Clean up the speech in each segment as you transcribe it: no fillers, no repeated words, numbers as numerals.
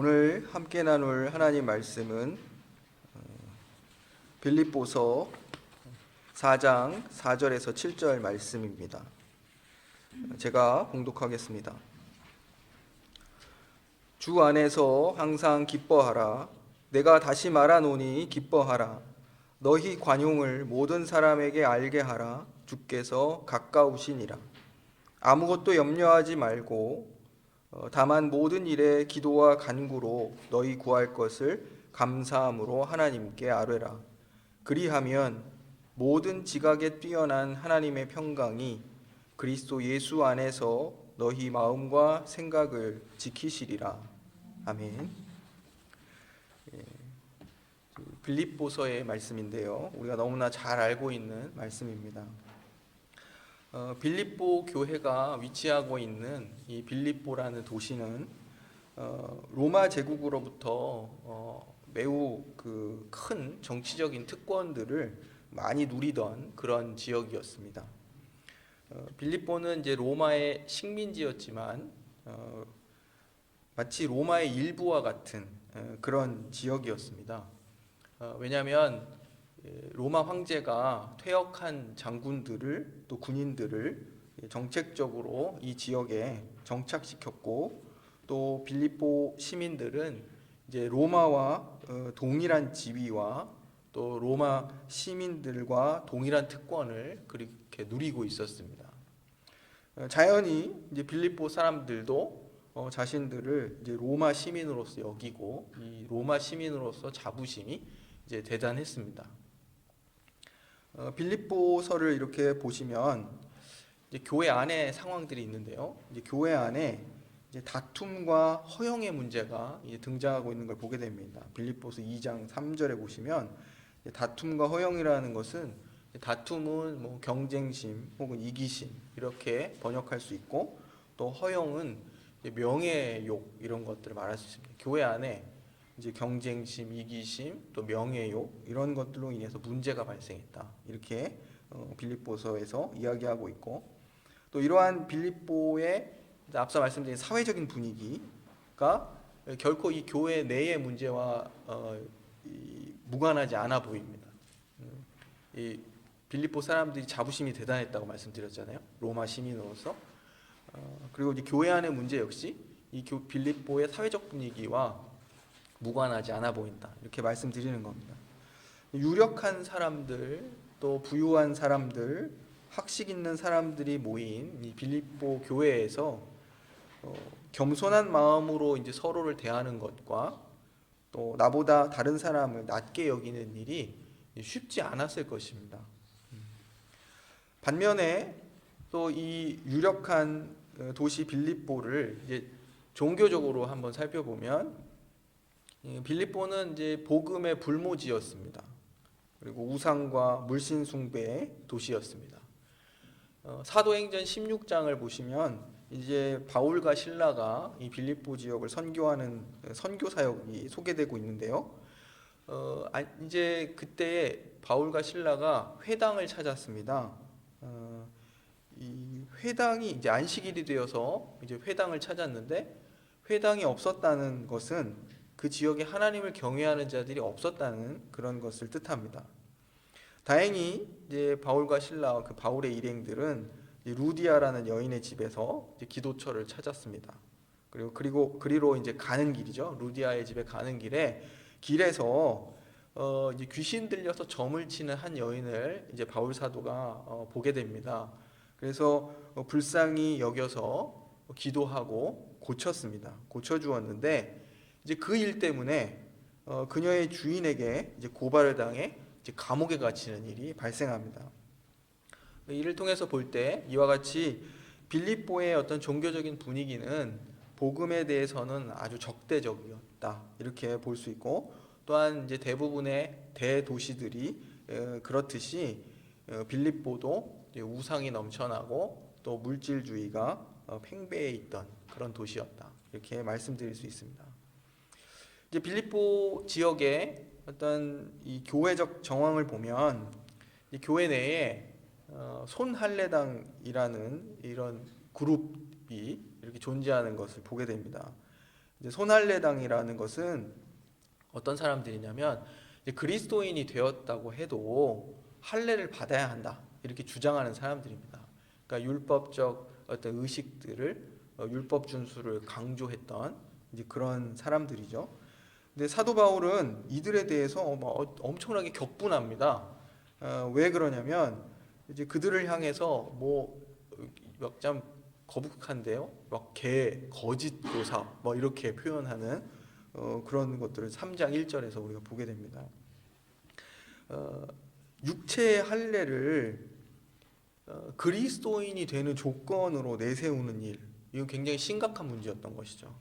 오늘 함께 나눌 하나님 말씀은 빌립보서 4장 4절에서 7절 말씀입니다. 제가 봉독하겠습니다. 주 안에서 항상 기뻐하라. 내가 다시 말하노니 기뻐하라. 너희 관용을 모든 사람에게 알게 하라. 주께서 가까우시니라. 아무것도 염려하지 말고 다만 모든 일에 기도와 간구로 너희 구할 것을 감사함으로 하나님께 아뢰라. 그리하면 모든 지각에 뛰어난 하나님의 평강이 그리스도 예수 안에서 너희 마음과 생각을 지키시리라. 아멘. 빌립보서의 말씀인데요, 우리가 너무나 잘 알고 있는 말씀입니다. 빌립보 교회가 위치하고 있는 이 빌립보라는 도시는 로마 제국으로부터 매우 큰 정치적인 특권들을 많이 누리던 그런 지역이었습니다. 빌립보는 이제 로마의 식민지였지만 마치 로마의 일부와 같은 그런 지역이었습니다. 왜냐하면 로마 황제가 퇴역한 장군들을 또 군인들을 정책적으로 이 지역에 정착시켰고, 또 빌립보 시민들은 이제 로마와 동일한 지위와 또 로마 시민들과 동일한 특권을 그렇게 누리고 있었습니다. 자연히 이제 빌립보 사람들도 자신들을 이제 로마 시민으로서 여기고, 이 로마 시민으로서 자부심이 이제 대단했습니다. 빌립보서를 이렇게 보시면 이제 교회 안에 상황들이 있는데요, 이제 교회 안에 이제 다툼과 허영의 문제가 이제 등장하고 있는 걸 보게 됩니다. 빌립보서 2장 3절에 보시면 다툼과 허영이라는 것은, 다툼은 뭐 경쟁심 혹은 이기심 이렇게 번역할 수 있고, 또 허영은 명예욕 이런 것들을 말할 수 있습니다. 교회 안에 이제 경쟁심, 이기심, 또 명예욕 이런 것들로 인해서 문제가 발생했다, 이렇게 빌립보서에서 이야기하고 있고, 또 이러한 빌립보의 앞서 말씀드린 사회적인 분위기가 결코 이 교회 내의 문제와 무관하지 않아 보입니다. 이 빌립보 사람들이 자부심이 대단했다고 말씀드렸잖아요, 로마 시민으로서. 그리고 이제 교회 안의 문제 역시 이 빌립보의 사회적 분위기와 무관하지 않아 보인다, 이렇게 말씀드리는 겁니다. 유력한 사람들, 또 부유한 사람들, 학식 있는 사람들이 모인 이 빌립보 교회에서 겸손한 마음으로 이제 서로를 대하는 것과 또 나보다 다른 사람을 낮게 여기는 일이 쉽지 않았을 것입니다. 반면에 또 이 유력한 도시 빌립보를 이제 종교적으로 한번 살펴보면, 빌립보는 이제 복음의 불모지였습니다. 그리고 우상과 물신 숭배의 도시였습니다. 사도행전 16장을 보시면 이제 바울과 실라가 이 빌립보 지역을 선교하는 선교 사역이 소개되고 있는데요. 이제 그때 바울과 실라가 회당을 찾았습니다. 이 회당이 이제 안식일이 되어서 이제 회당을 찾았는데, 회당이 없었다는 것은 그 지역에 하나님을 경외하는 자들이 없었다는 그런 것을 뜻합니다. 다행히 이제 바울과 실라, 그 바울의 일행들은 루디아라는 여인의 집에서 이제 기도처를 찾았습니다. 그리로 이제 가는 길이죠. 루디아의 집에 가는 길에서 이제 귀신 들려서 점을 치는 한 여인을 이제 바울 사도가 보게 됩니다. 그래서 불쌍히 여겨서 기도하고 고쳐주었는데, 이제 그 일 때문에 그녀의 주인에게 이제 고발을 당해 이제 감옥에 갇히는 일이 발생합니다. 이를 통해서 볼 때 이와 같이 빌립보의 어떤 종교적인 분위기는 복음에 대해서는 아주 적대적이었다, 이렇게 볼 수 있고, 또한 이제 대부분의 대도시들이 그렇듯이 빌립보도 우상이 넘쳐나고 또 물질주의가 팽배해 있던 그런 도시였다, 이렇게 말씀드릴 수 있습니다. 이제 빌립보 지역의 어떤 이 교회적 정황을 보면, 이 교회 내에 손할례당이라는 이런 그룹이 이렇게 존재하는 것을 보게 됩니다. 이제 손할례당이라는 것은 어떤 사람들이냐면 이제 그리스도인이 되었다고 해도 할례를 받아야 한다 이렇게 주장하는 사람들입니다. 그러니까 율법적 어떤 의식들을 율법 준수를 강조했던 이제 그런 사람들이죠. 근데 사도 바울은 이들에 대해서 엄청나게 격분합니다. 왜 그러냐면 이제 그들을 향해서 뭐좀 거북한데요, 막 거짓 교사 뭐 이렇게 표현하는 그런 것들을 3장 1절에서 우리가 보게 됩니다. 육체의 할례를 그리스도인이 되는 조건으로 내세우는 일, 이건 굉장히 심각한 문제였던 것이죠.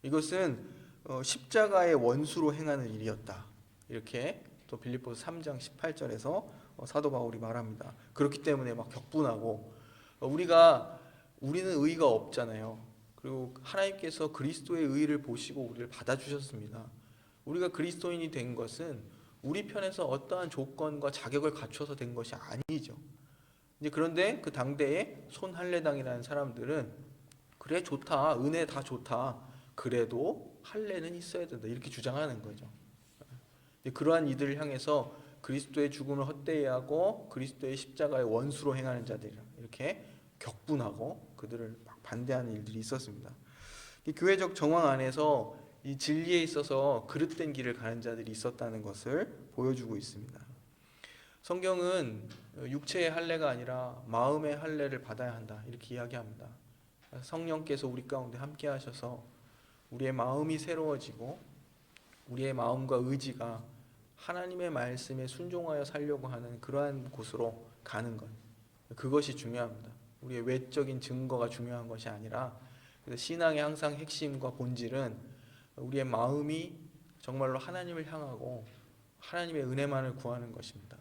이것은 십자가의 원수로 행하는 일이었다. 이렇게 또 빌립보서 3장 18절에서 사도 바울이 말합니다. 그렇기 때문에 막 격분하고 우리는 의가 없잖아요. 그리고 하나님께서 그리스도의 의를 보시고 우리를 받아주셨습니다. 우리가 그리스도인이 된 것은 우리 편에서 어떠한 조건과 자격을 갖춰서 된 것이 아니죠. 이제 그런데 그 당대에 손할례당이라는 사람들은 그래 좋다, 은혜 다 좋다, 그래도 할례는 있어야 된다 이렇게 주장하는 거죠. 그러한 이들을 향해서 그리스도의 죽음을 헛되이 하고 그리스도의 십자가의 원수로 행하는 자들이라 이렇게 격분하고 그들을 막 반대하는 일들이 있었습니다. 이 교회적 정황 안에서 이 진리에 있어서 그릇된 길을 가는 자들이 있었다는 것을 보여주고 있습니다. 성경은 육체의 할례가 아니라 마음의 할례를 받아야 한다 이렇게 이야기합니다. 성령께서 우리 가운데 함께 하셔서 우리의 마음이 새로워지고 우리의 마음과 의지가 하나님의 말씀에 순종하여 살려고 하는 그러한 곳으로 가는 것, 그것이 중요합니다. 우리의 외적인 증거가 중요한 것이 아니라, 그래서 신앙의 항상 핵심과 본질은 우리의 마음이 정말로 하나님을 향하고 하나님의 은혜만을 구하는 것입니다.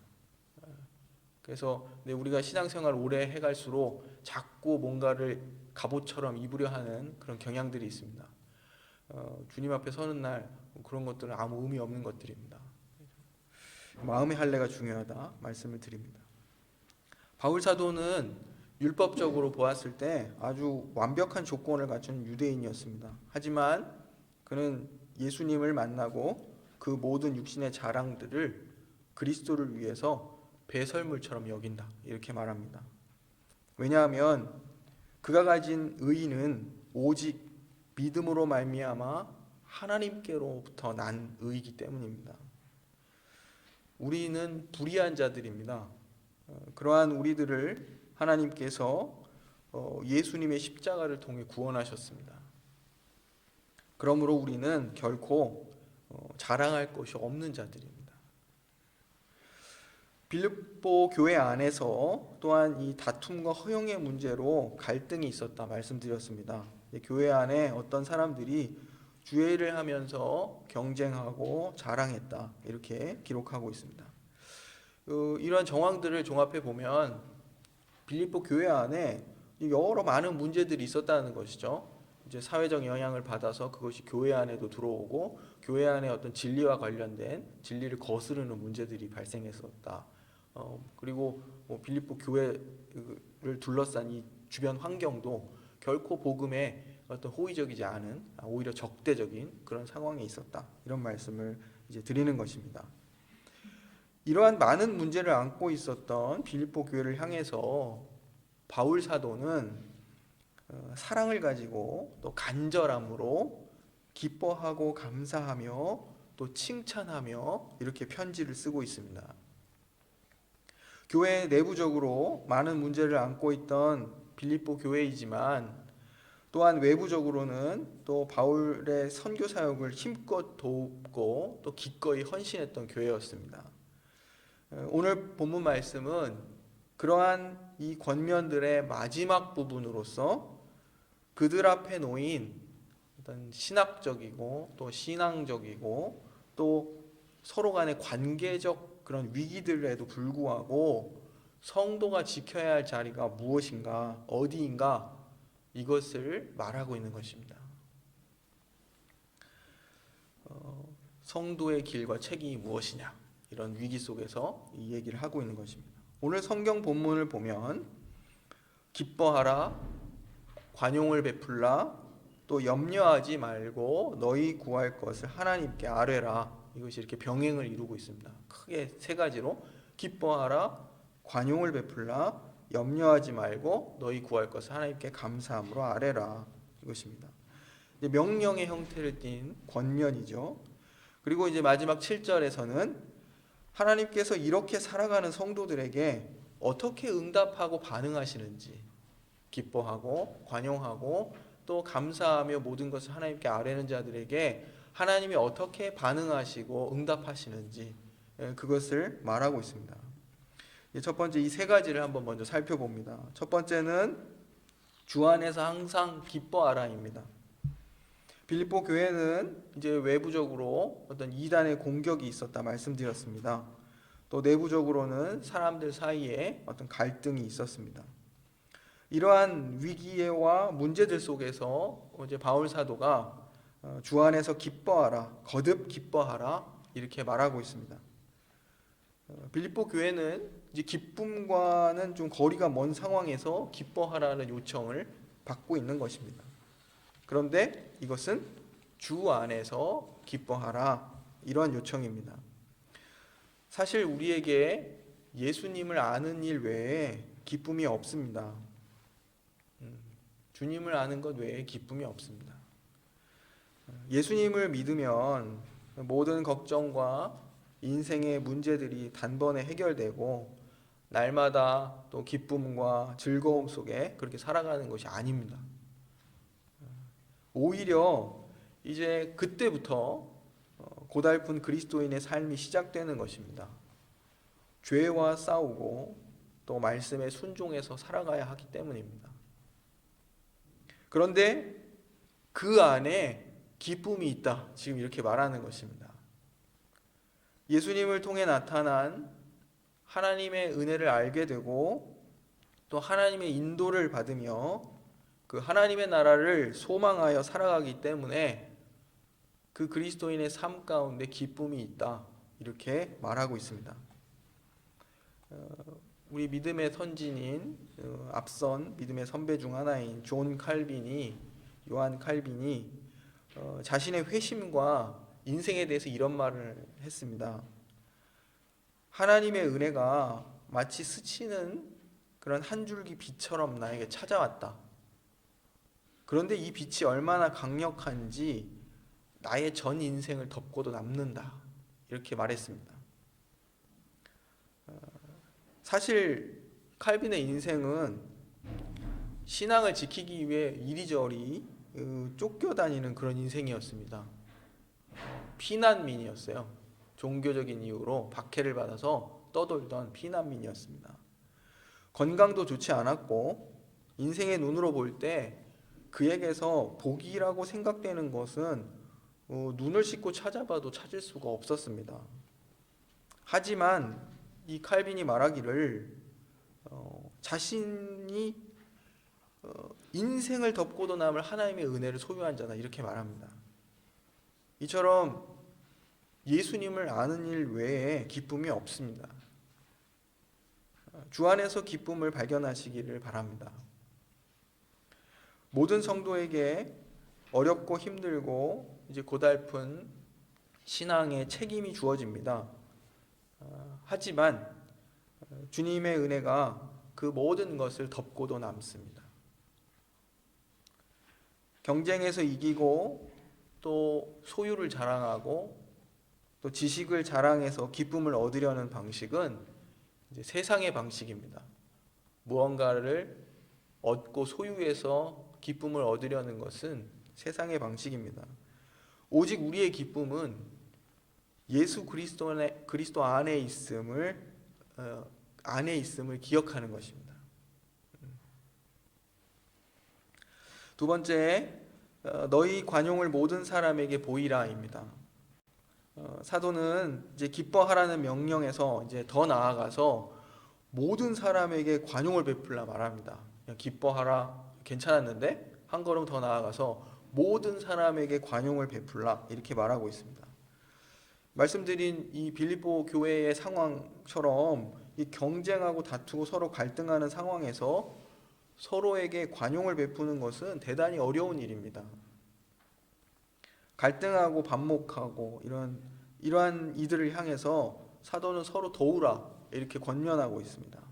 그래서 우리가 신앙생활을 오래 해갈수록 자꾸 뭔가를 갑옷처럼 입으려 하는 그런 경향들이 있습니다. 주님 앞에 서는 날 그런 것들은 아무 의미 없는 것들입니다. 마음의 할례가 중요하다 말씀을 드립니다. 바울 사도는 율법적으로 보았을 때 아주 완벽한 조건을 갖춘 유대인이었습니다. 하지만 그는 예수님을 만나고 그 모든 육신의 자랑들을 그리스도를 위해서 배설물처럼 여긴다 이렇게 말합니다. 왜냐하면 그가 가진 의는 오직 믿음으로 말미암아 하나님께로부터 난 의이기 때문입니다. 우리는 불의한 자들입니다. 그러한 우리들을 하나님께서 예수님의 십자가를 통해 구원하셨습니다. 그러므로 우리는 결코 자랑할 것이 없는 자들입니다. 빌립보 교회 안에서 또한 이 다툼과 허용의 문제로 갈등이 있었다 말씀드렸습니다. 교회 안에 어떤 사람들이 주의를 하면서 경쟁하고 자랑했다 이렇게 기록하고 있습니다. 이러한 정황들을 종합해 보면 빌립보 교회 안에 여러 많은 문제들이 있었다는 것이죠. 이제 사회적 영향을 받아서 그것이 교회 안에도 들어오고 교회 안에 어떤 진리와 관련된 진리를 거스르는 문제들이 발생했었다. 그리고 빌립보 교회를 둘러싼 이 주변 환경도 결코 복음에 어떤 호의적이지 않은 오히려 적대적인 그런 상황에 있었다. 이런 말씀을 이제 드리는 것입니다. 이러한 많은 문제를 안고 있었던 빌립보 교회를 향해서 바울 사도는 사랑을 가지고 또 간절함으로 기뻐하고 감사하며 또 칭찬하며 이렇게 편지를 쓰고 있습니다. 교회 내부적으로 많은 문제를 안고 있던 빌립보 교회이지만 또한 외부적으로는 또 바울의 선교 사역을 힘껏 돕고 또 기꺼이 헌신했던 교회였습니다. 오늘 본문 말씀은 그러한 이 권면들의 마지막 부분으로서 그들 앞에 놓인 어떤 신학적이고 또 신앙적이고 또 서로 간의 관계적 그런 위기들에도 불구하고 성도가 지켜야 할 자리가 무엇인가, 어디인가 이것을 말하고 있는 것입니다. 성도의 길과 책임이 무엇이냐 이런 위기 속에서 이 얘기를 하고 있는 것입니다. 오늘 성경 본문을 보면 기뻐하라, 관용을 베풀라, 또 염려하지 말고 너희 구할 것을 하나님께 아뢰라. 이것이 이렇게 병행을 이루고 있습니다. 크게 세 가지로 기뻐하라, 관용을 베풀라, 염려하지 말고 너희 구할 것을 하나님께 감사함으로 아뢰라. 이것입니다. 이제 명령의 형태를 띤 권면이죠. 그리고 이제 마지막 7절에서는 하나님께서 이렇게 살아가는 성도들에게 어떻게 응답하고 반응하시는지, 기뻐하고 관용하고 또 감사하며 모든 것을 하나님께 아뢰는 자들에게 하나님이 어떻게 반응하시고 응답하시는지, 그것을 말하고 있습니다. 첫 번째 이 세 가지를 한번 먼저 살펴봅니다. 첫 번째는 주 안에서 항상 기뻐하라입니다. 빌립보 교회는 이제 외부적으로 어떤 이단의 공격이 있었다 말씀드렸습니다. 또 내부적으로는 사람들 사이에 어떤 갈등이 있었습니다. 이러한 위기와 문제들 속에서 이제 바울 사도가 주 안에서 기뻐하라, 거듭 기뻐하라 이렇게 말하고 있습니다. 빌립보 교회는 이제 기쁨과는 좀 거리가 먼 상황에서 기뻐하라는 요청을 받고 있는 것입니다. 그런데 이것은 주 안에서 기뻐하라 이러한 요청입니다. 사실 우리에게 예수님을 아는 일 외에 기쁨이 없습니다. 주님을 아는 것 외에 기쁨이 없습니다. 예수님을 믿으면 모든 걱정과 인생의 문제들이 단번에 해결되고 날마다 또 기쁨과 즐거움 속에 그렇게 살아가는 것이 아닙니다. 오히려 이제 그때부터 고달픈 그리스도인의 삶이 시작되는 것입니다. 죄와 싸우고 또 말씀에 순종해서 살아가야 하기 때문입니다. 그런데 그 안에 기쁨이 있다. 지금 이렇게 말하는 것입니다. 예수님을 통해 나타난 하나님의 은혜를 알게 되고 또 하나님의 인도를 받으며 그 하나님의 나라를 소망하여 살아가기 때문에 그 그리스도인의 삶 가운데 기쁨이 있다. 이렇게 말하고 있습니다. 우리 믿음의 선진인 앞선 믿음의 선배 중 하나인 요한 칼빈이 자신의 회심과 인생에 대해서 이런 말을 했습니다. 하나님의 은혜가 마치 스치는 그런 한 줄기 빛처럼 나에게 찾아왔다. 그런데 이 빛이 얼마나 강력한지 나의 전 인생을 덮고도 남는다. 이렇게 말했습니다. 사실 칼빈의 인생은 신앙을 지키기 위해 이리저리 쫓겨다니는 그런 인생이었습니다. 피난민이었어요. 종교적인 이유로 박해를 받아서 떠돌던 피난민이었습니다. 건강도 좋지 않았고 인생의 눈으로 볼 때 그에게서 복이라고 생각되는 것은 눈을 씻고 찾아봐도 찾을 수가 없었습니다. 하지만 이 칼빈이 말하기를 자신이 인생을 덮고도 남을 하나님의 은혜를 소유한 자다 이렇게 말합니다. 이처럼 예수님을 아는 일 외에 기쁨이 없습니다. 주 안에서 기쁨을 발견하시기를 바랍니다. 모든 성도에게 어렵고 힘들고 이제 고달픈 신앙의 책임이 주어집니다. 하지만 주님의 은혜가 그 모든 것을 덮고도 남습니다. 경쟁에서 이기고 또 소유를 자랑하고 또 지식을 자랑해서 기쁨을 얻으려는 방식은 이제 세상의 방식입니다. 무언가를 얻고 소유해서 기쁨을 얻으려는 것은 세상의 방식입니다. 오직 우리의 기쁨은 예수 그리스도 안에 있음을 기억하는 것입니다. 두 번째, 너희 관용을 모든 사람에게 보이라입니다. 사도는 이제 기뻐하라는 명령에서 이제 더 나아가서 모든 사람에게 관용을 베풀라 말합니다. 그냥 기뻐하라 괜찮았는데 한 걸음 더 나아가서 모든 사람에게 관용을 베풀라 이렇게 말하고 있습니다. 말씀드린 이 빌립보 교회의 상황처럼 이 경쟁하고 다투고 서로 갈등하는 상황에서 서로에게 관용을 베푸는 것은 대단히 어려운 일입니다. 갈등하고 반목하고 이러한 이들을 향해서 사도는 서로 도우라 이렇게 권면하고 있습니다.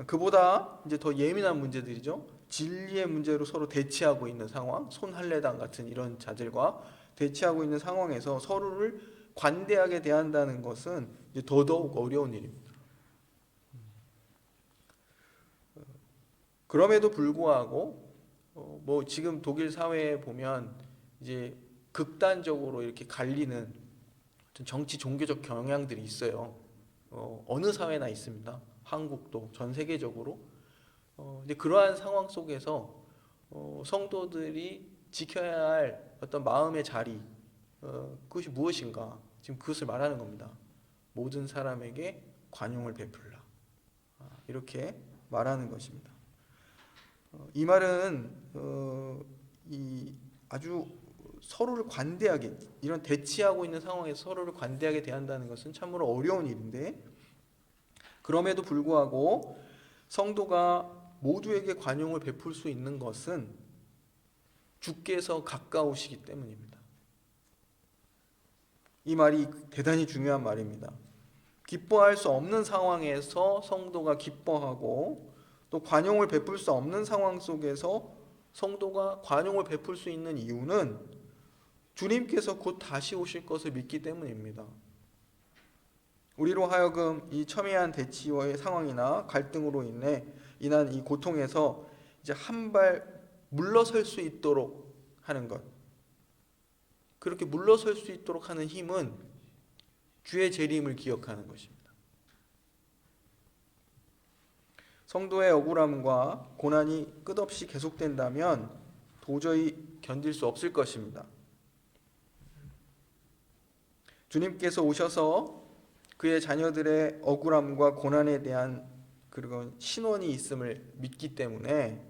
그보다 이제 더 예민한 문제들이죠. 진리의 문제로 서로 대치하고 있는 상황, 손할례당 같은 이런 자들과 대치하고 있는 상황에서 서로를 관대하게 대한다는 것은 이제 더더욱 어려운 일입니다. 그럼에도 불구하고 뭐 지금 독일 사회에 보면 이제 극단적으로 이렇게 갈리는 정치 종교적 경향들이 있어요. 어느 사회나 있습니다. 한국도 전 세계적으로. 이제 그러한 상황 속에서 성도들이 지켜야 할 어떤 마음의 자리, 그것이 무엇인가? 지금 그것을 말하는 겁니다. 모든 사람에게 관용을 베풀라. 이렇게 말하는 것입니다. 이 말은 이 아주 서로를 관대하게, 이런 대치하고 있는 상황에서 서로를 관대하게 대한다는 것은 참으로 어려운 일인데, 그럼에도 불구하고 성도가 모두에게 관용을 베풀 수 있는 것은 주께서 가까우시기 때문입니다. 이 말이 대단히 중요한 말입니다. 기뻐할 수 없는 상황에서 성도가 기뻐하고, 또 관용을 베풀 수 없는 상황 속에서 성도가 관용을 베풀 수 있는 이유는 주님께서 곧 다시 오실 것을 믿기 때문입니다. 우리로 하여금 이 첨예한 대치와의 상황이나 갈등으로 인한 이 고통에서 이제 한 발 물러설 수 있도록 하는 것, 그렇게 물러설 수 있도록 하는 힘은 주의 재림을 기억하는 것입니다. 성도의 억울함과 고난이 끝없이 계속된다면 도저히 견딜 수 없을 것입니다. 주님께서 오셔서 그의 자녀들의 억울함과 고난에 대한 그런 신원이 있음을 믿기 때문에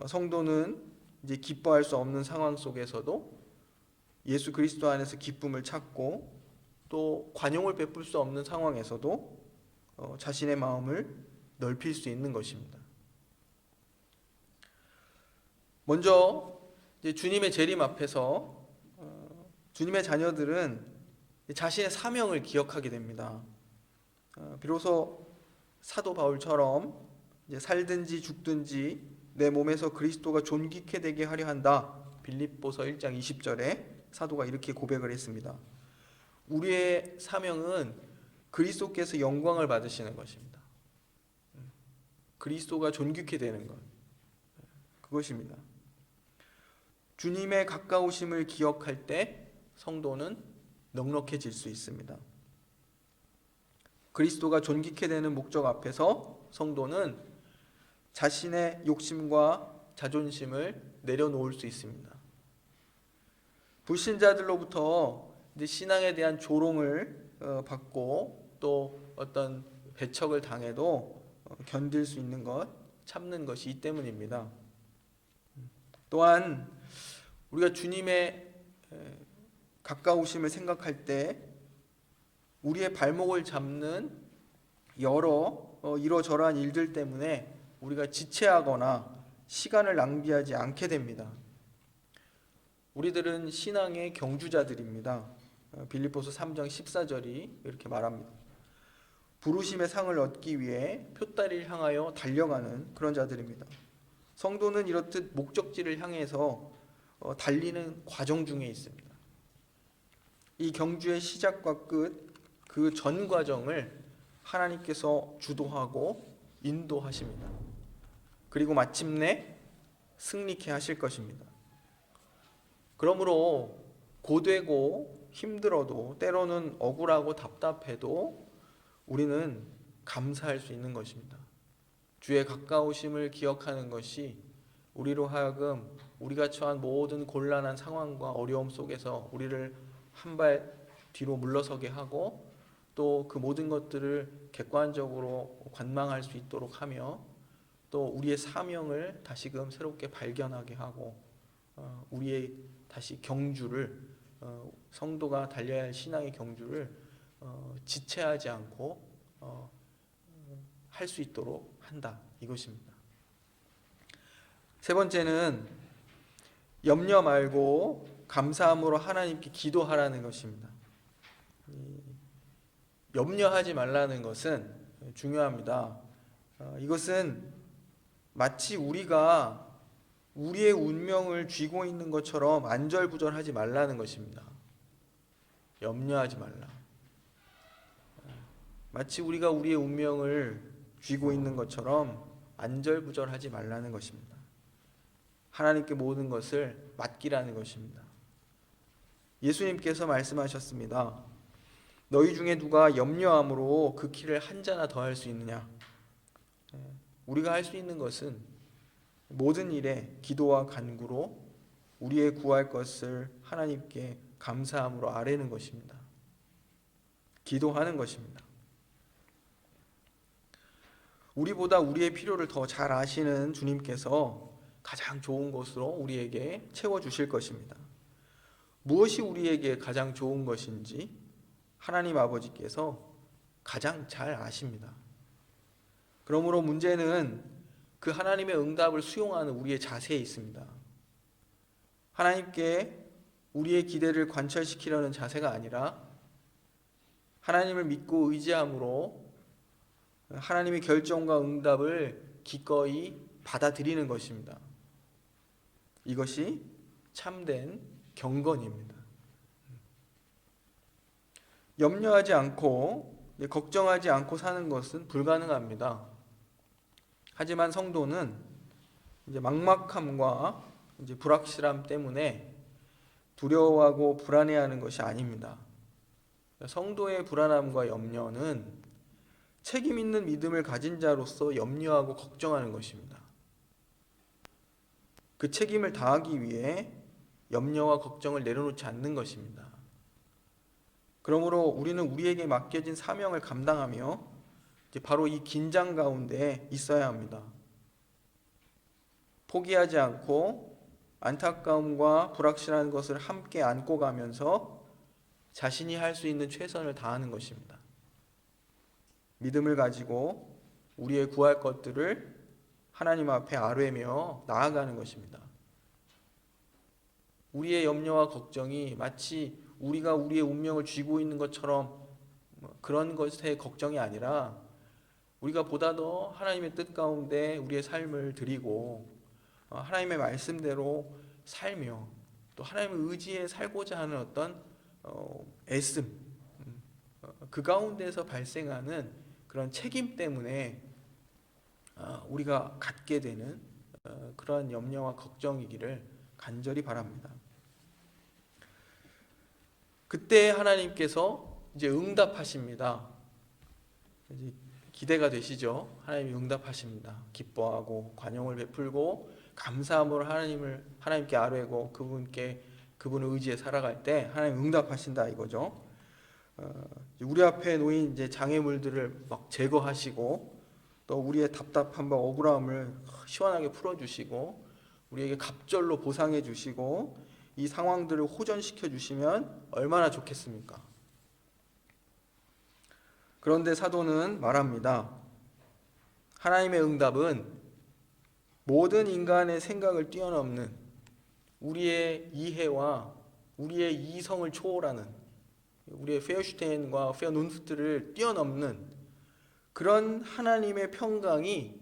성도는 이제 기뻐할 수 없는 상황 속에서도 예수 그리스도 안에서 기쁨을 찾고, 또 관용을 베풀 수 없는 상황에서도 자신의 마음을 넓힐 수 있는 것입니다. 먼저 이제 주님의 재림 앞에서 주님의 자녀들은 자신의 사명을 기억하게 됩니다. 비로소 사도 바울처럼 이제 살든지 죽든지 내 몸에서 그리스도가 존귀케 되게 하려 한다. 빌립보서 1장 20절에 사도가 이렇게 고백을 했습니다. 우리의 사명은 그리스도께서 영광을 받으시는 것입니다. 그리스도가 존귀케 되는 것, 그것입니다. 주님의 가까우심을 기억할 때 성도는 넉넉해질 수 있습니다. 그리스도가 존귀케 되는 목적 앞에서 성도는 자신의 욕심과 자존심을 내려놓을 수 있습니다. 불신자들로부터 이제 신앙에 대한 조롱을 받고, 또 어떤 배척을 당해도 견딜 수 있는 것, 참는 것이 이 때문입니다. 또한 우리가 주님의 가까우심을 생각할 때 우리의 발목을 잡는 여러 이러저러한 일들 때문에 우리가 지체하거나 시간을 낭비하지 않게 됩니다. 우리들은 신앙의 경주자들입니다. 빌립보서 3장 14절이 이렇게 말합니다. 부르심의 상을 얻기 위해 표다리를 향하여 달려가는 그런 자들입니다. 성도는 이렇듯 목적지를 향해서 달리는 과정 중에 있습니다. 이 경주의 시작과 끝, 그 전 과정을 하나님께서 주도하고 인도하십니다. 그리고 마침내 승리케 하실 것입니다. 그러므로 고되고 힘들어도, 때로는 억울하고 답답해도 우리는 감사할 수 있는 것입니다. 주의 가까우심을 기억하는 것이 우리로 하여금 우리가 처한 모든 곤란한 상황과 어려움 속에서 우리를 한 발 뒤로 물러서게 하고, 또 그 모든 것들을 객관적으로 관망할 수 있도록 하며, 또 우리의 사명을 다시금 새롭게 발견하게 하고, 우리의 다시 경주를, 성도가 달려야 할 신앙의 경주를 지체하지 않고 할 수 있도록 한다, 이것입니다. 세 번째는 염려 말고 감사함으로 하나님께 기도하라는 것입니다. 염려하지 말라는 것은 중요합니다. 이것은 마치 우리가 우리의 운명을 쥐고 있는 것처럼 안절부절하지 말라는 것입니다. 염려하지 말라. 마치 우리가 우리의 운명을 쥐고 있는 것처럼 안절부절하지 말라는 것입니다. 하나님께 모든 것을 맡기라는 것입니다. 예수님께서 말씀하셨습니다. 너희 중에 누가 염려함으로 그 키를 한 자나 더할 수 있느냐? 우리가 할 수 있는 것은 모든 일에 기도와 간구로 우리의 구할 것을 하나님께 감사함으로 아뢰는 것입니다. 기도하는 것입니다. 우리보다 우리의 필요를 더 잘 아시는 주님께서 가장 좋은 것으로 우리에게 채워주실 것입니다. 무엇이 우리에게 가장 좋은 것인지 하나님 아버지께서 가장 잘 아십니다. 그러므로 문제는 그 하나님의 응답을 수용하는 우리의 자세에 있습니다. 하나님께 우리의 기대를 관철시키려는 자세가 아니라 하나님을 믿고 의지함으로 하나님의 결정과 응답을 기꺼이 받아들이는 것입니다. 이것이 참된 경건입니다. 염려하지 않고 걱정하지 않고 사는 것은 불가능합니다. 하지만 성도는 막막함과 불확실함 때문에 두려워하고 불안해하는 것이 아닙니다. 성도의 불안함과 염려는 책임 있는 믿음을 가진 자로서 염려하고 걱정하는 것입니다. 그 책임을 다하기 위해 염려와 걱정을 내려놓지 않는 것입니다. 그러므로 우리는 우리에게 맡겨진 사명을 감당하며 바로 이 긴장 가운데 있어야 합니다. 포기하지 않고 안타까움과 불확실한 것을 함께 안고 가면서 자신이 할 수 있는 최선을 다하는 것입니다. 믿음을 가지고 우리의 구할 것들을 하나님 앞에 아뢰며 나아가는 것입니다. 우리의 염려와 걱정이 마치 우리가 우리의 운명을 쥐고 있는 것처럼 그런 것의 걱정이 아니라 우리가 보다 더 하나님의 뜻 가운데 우리의 삶을 드리고 하나님의 말씀대로 살며 또 하나님의 의지에 살고자 하는 어떤 애씀, 그 가운데서 발생하는 그런 책임 때문에 우리가 갖게 되는 그러한 염려와 걱정이기를 간절히 바랍니다. 그때 하나님께서 이제 응답하십니다. 이제 기대가 되시죠? 하나님이 응답하십니다. 기뻐하고 관용을 베풀고 감사함으로 하나님께 아뢰고 그분의 의지에 살아갈 때 하나님 응답하신다 이거죠. 우리 앞에 놓인 이제 장애물들을 막 제거하시고 또 우리의 답답함과 억울함을 시원하게 풀어주시고 우리에게 갑절로 보상해 주시고 이 상황들을 호전시켜 주시면 얼마나 좋겠습니까? 그런데 사도는 말합니다. 하나님의 응답은 모든 인간의 생각을 뛰어넘는 우리의 이해와 우리의 이성을 초월하는 우리의 페어슈테인과 페어눈프트를 뛰어넘는 그런 하나님의 평강이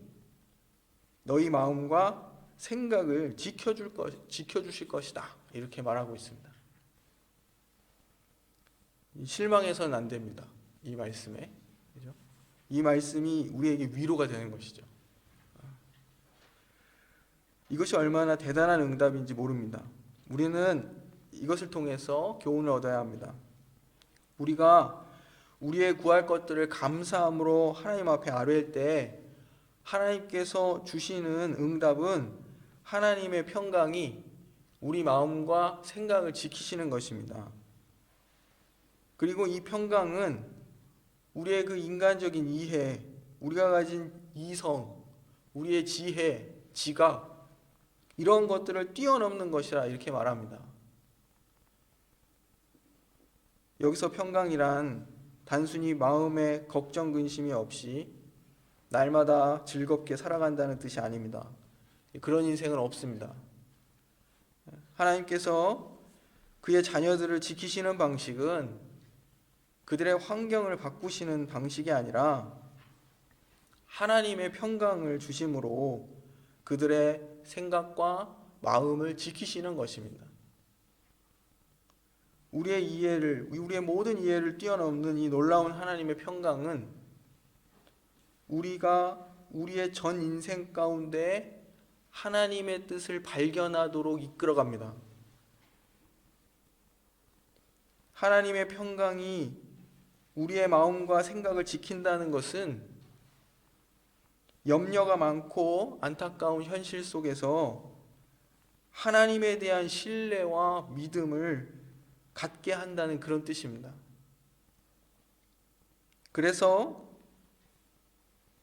너희 마음과 생각을 지켜주실 것이다. 이렇게 말하고 있습니다. 실망해서는 안 됩니다. 이 말씀에. 그죠? 이 말씀이 우리에게 위로가 되는 것이죠. 이것이 얼마나 대단한 응답인지 모릅니다. 우리는 이것을 통해서 교훈을 얻어야 합니다. 우리가 우리의 구할 것들을 감사함으로 하나님 앞에 아뢰일 때 하나님께서 주시는 응답은 하나님의 평강이 우리 마음과 생각을 지키시는 것입니다. 그리고 이 평강은 우리의 그 인간적인 이해, 우리가 가진 이성, 우리의 지혜, 지각 이런 것들을 뛰어넘는 것이라 이렇게 말합니다. 여기서 평강이란 단순히 마음에 걱정 근심이 없이 날마다 즐겁게 살아간다는 뜻이 아닙니다. 그런 인생은 없습니다. 하나님께서 그의 자녀들을 지키시는 방식은 그들의 환경을 바꾸시는 방식이 아니라 하나님의 평강을 주심으로 그들의 생각과 마음을 지키시는 것입니다. 우리의 모든 이해를 뛰어넘는 이 놀라운 하나님의 평강은 우리가 우리의 전 인생 가운데 하나님의 뜻을 발견하도록 이끌어갑니다. 하나님의 평강이 우리의 마음과 생각을 지킨다는 것은 염려가 많고 안타까운 현실 속에서 하나님에 대한 신뢰와 믿음을 갖게 한다는 그런 뜻입니다. 그래서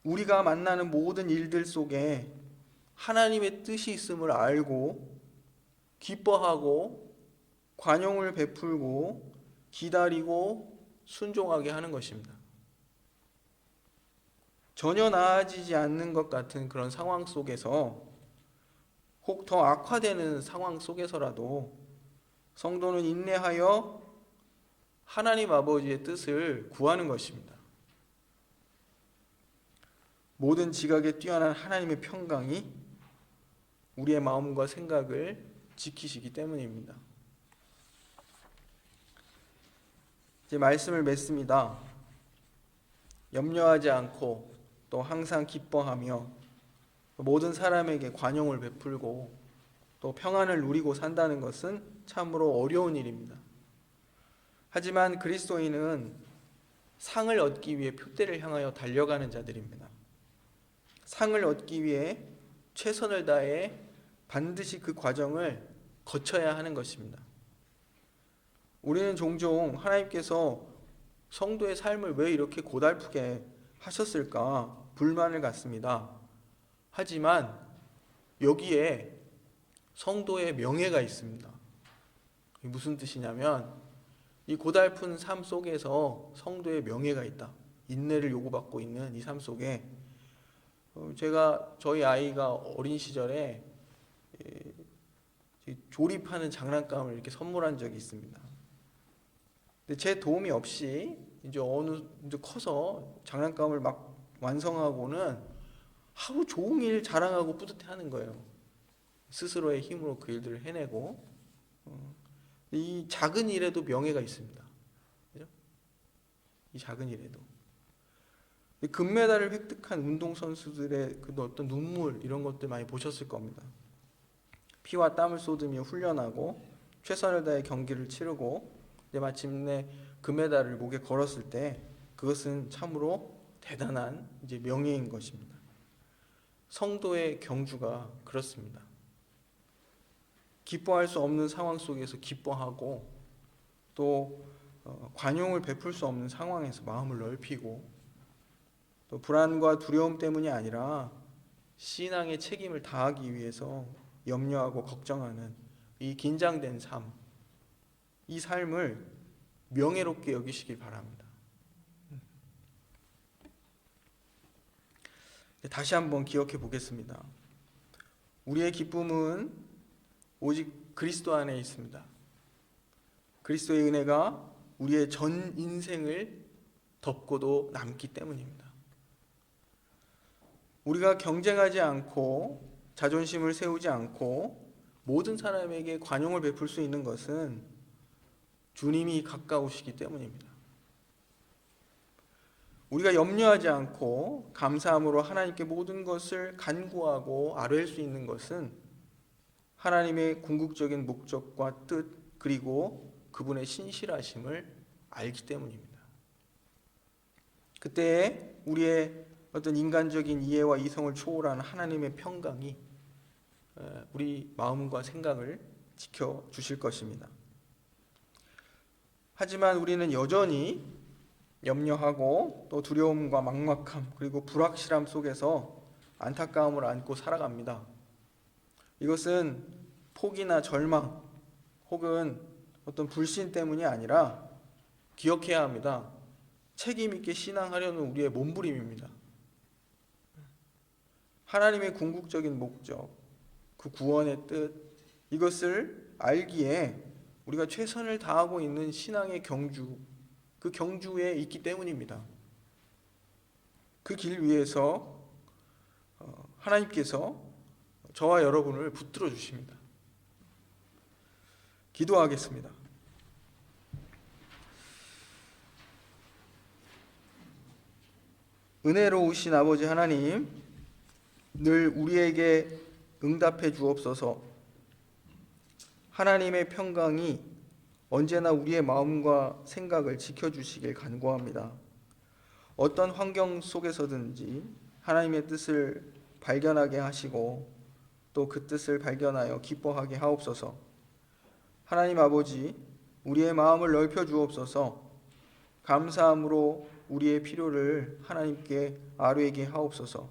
우리가 만나는 모든 일들 속에 하나님의 뜻이 있음을 알고 기뻐하고 관용을 베풀고 기다리고 순종하게 하는 것입니다. 전혀 나아지지 않는 것 같은 그런 상황 속에서 혹 더 악화되는 상황 속에서라도 성도는 인내하여 하나님 아버지의 뜻을 구하는 것입니다. 모든 지각에 뛰어난 하나님의 평강이 우리의 마음과 생각을 지키시기 때문입니다. 이제 말씀을 맺습니다. 염려하지 않고 또 항상 기뻐하며 모든 사람에게 관용을 베풀고 또 평안을 누리고 산다는 것은 참으로 어려운 일입니다. 하지만 그리스도인은 상을 얻기 위해 표대를 향하여 달려가는 자들입니다. 상을 얻기 위해 최선을 다해 반드시 그 과정을 거쳐야 하는 것입니다. 우리는 종종 하나님께서 성도의 삶을 왜 이렇게 고달프게 하셨을까 불만을 갖습니다. 하지만 여기에 성도의 명예가 있습니다. 무슨 뜻이냐면 이 고달픈 삶 속에서 성도의 명예가 있다. 인내를 요구받고 있는 이 삶 속에 저희 아이가 어린 시절에 조립하는 장난감을 이렇게 선물한 적이 있습니다. 근데 제 도움이 없이 이제 커서 장난감을 막 완성하고는 하루 종일 자랑하고 뿌듯해하는 거예요. 스스로의 힘으로 그 일들을 해내고 이 작은 일에도 명예가 있습니다. 그죠? 이 작은 일에도 금메달을 획득한 운동선수들의 그 어떤 눈물 이런 것들 많이 보셨을 겁니다. 피와 땀을 쏟으며 훈련하고 최선을 다해 경기를 치르고 마침내 금메달을 목에 걸었을 때 그것은 참으로 대단한 이제 명예인 것입니다. 성도의 경주가 그렇습니다. 기뻐할 수 없는 상황 속에서 기뻐하고 또 관용을 베풀 수 없는 상황에서 마음을 넓히고 또 불안과 두려움 때문이 아니라 신앙의 책임을 다하기 위해서 염려하고 걱정하는 이 긴장된 삶, 이 삶을 명예롭게 여기시길 바랍니다. 다시 한번 기억해 보겠습니다. 우리의 기쁨은 오직 그리스도 안에 있습니다. 그리스도의 은혜가 우리의 전 인생을 덮고도 남기 때문입니다. 우리가 경쟁하지 않고 자존심을 세우지 않고 모든 사람에게 관용을 베풀 수 있는 것은 주님이 가까우시기 때문입니다. 우리가 염려하지 않고 감사함으로 하나님께 모든 것을 간구하고 아뢰일 수 있는 것은 하나님의 궁극적인 목적과 뜻 그리고 그분의 신실하심을 알기 때문입니다. 그때 우리의 어떤 인간적인 이해와 이성을 초월하는 하나님의 평강이 우리 마음과 생각을 지켜주실 것입니다. 하지만 우리는 여전히 염려하고 또 두려움과 막막함 그리고 불확실함 속에서 안타까움을 안고 살아갑니다. 이것은 포기나 절망 혹은 어떤 불신 때문이 아니라 기억해야 합니다. 책임 있게 신앙하려는 우리의 몸부림입니다. 하나님의 궁극적인 목적, 그 구원의 뜻 이것을 알기에 우리가 최선을 다하고 있는 신앙의 경주, 그 경주에 있기 때문입니다. 그 길 위에서 하나님께서 저와 여러분을 붙들어 주십니다. 기도하겠습니다. 은혜로우신 아버지 하나님, 늘 우리에게 응답해 주옵소서. 하나님의 평강이 언제나 우리의 마음과 생각을 지켜주시길 간구합니다. 어떤 환경 속에서든지 하나님의 뜻을 발견하게 하시고 또 그 뜻을 발견하여 기뻐하게 하옵소서. 하나님 아버지, 우리의 마음을 넓혀 주옵소서. 감사함으로 우리의 필요를 하나님께 아뢰게 하옵소서.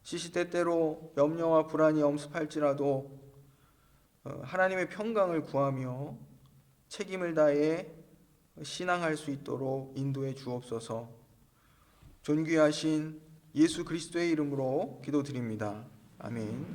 시시때때로 염려와 불안이 엄습할지라도 하나님의 평강을 구하며 책임을 다해 신앙할 수 있도록 인도해 주옵소서. 존귀하신 예수 그리스도의 이름으로 기도드립니다. 아멘.